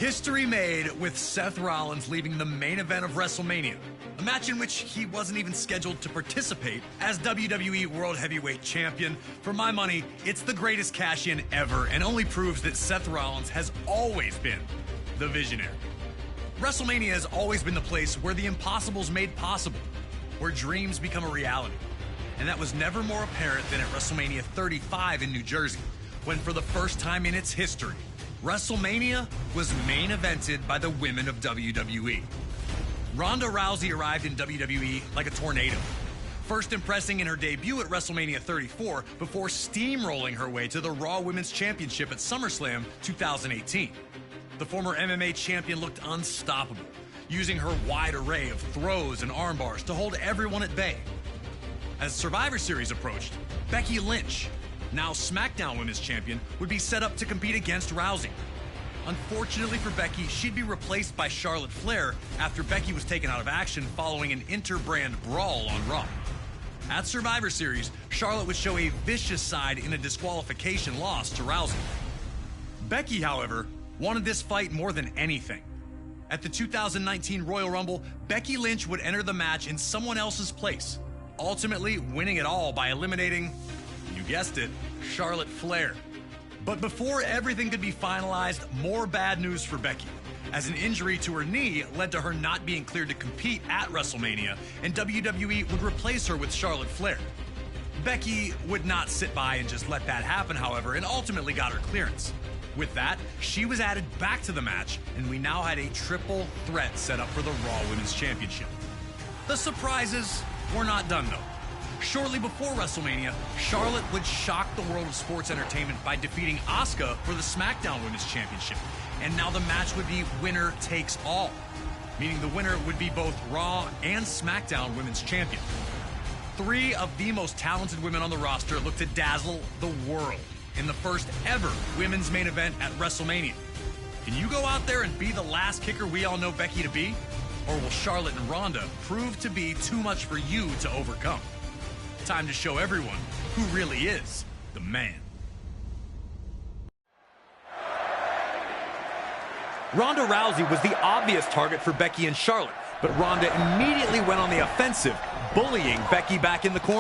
History made with Seth Rollins leaving the main event of WrestleMania, a match in which he wasn't even scheduled to participate as WWE World Heavyweight Champion. For my money, it's the greatest cash-in ever and only proves that Seth Rollins has always been the visionary. WrestleMania has always been the place where the impossible's made possible, where dreams become a reality. And that was never more apparent than at WrestleMania 35 in New Jersey, when for the first time in its history, WrestleMania was main evented by the women of WWE. Ronda Rousey arrived in WWE like a tornado, first impressing in her debut at WrestleMania 34 before steamrolling her way to the Raw Women's Championship at SummerSlam 2018. The former MMA champion looked unstoppable, using her wide array of throws and arm bars to hold everyone at bay. As Survivor Series approached, Becky Lynch, now SmackDown Women's Champion, would be set up to compete against Rousey. Unfortunately for Becky, she'd be replaced by Charlotte Flair after Becky was taken out of action following an inter-brand brawl on Raw. At Survivor Series, Charlotte would show a vicious side in a disqualification loss to Rousey. Becky, however, wanted this fight more than anything. At the 2019 Royal Rumble, Becky Lynch would enter the match in someone else's place, ultimately winning it all by eliminating, you guessed it, Charlotte Flair. But before everything could be finalized, more bad news for Becky, as an injury to her knee led to her not being cleared to compete at WrestleMania, and WWE would replace her with Charlotte Flair. Becky would not sit by and just let that happen, however, and ultimately got her clearance. With that, she was added back to the match, and we now had a triple threat set up for the Raw Women's Championship. The surprises were not done, though. Shortly before WrestleMania, Charlotte would shock the world of sports entertainment by defeating Asuka for the SmackDown Women's Championship. And now the match would be winner takes all, meaning the winner would be both Raw and SmackDown Women's Champion. Three of the most talented women on the roster look to dazzle the world in the first ever women's main event at WrestleMania. Can you go out there and be the last kicker we all know Becky to be? Or will Charlotte and Ronda prove to be too much for you to overcome? Time to show everyone who really is the man. Ronda Rousey was the obvious target for Becky and Charlotte, but Ronda immediately went on the offensive, bullying Becky back in the corner.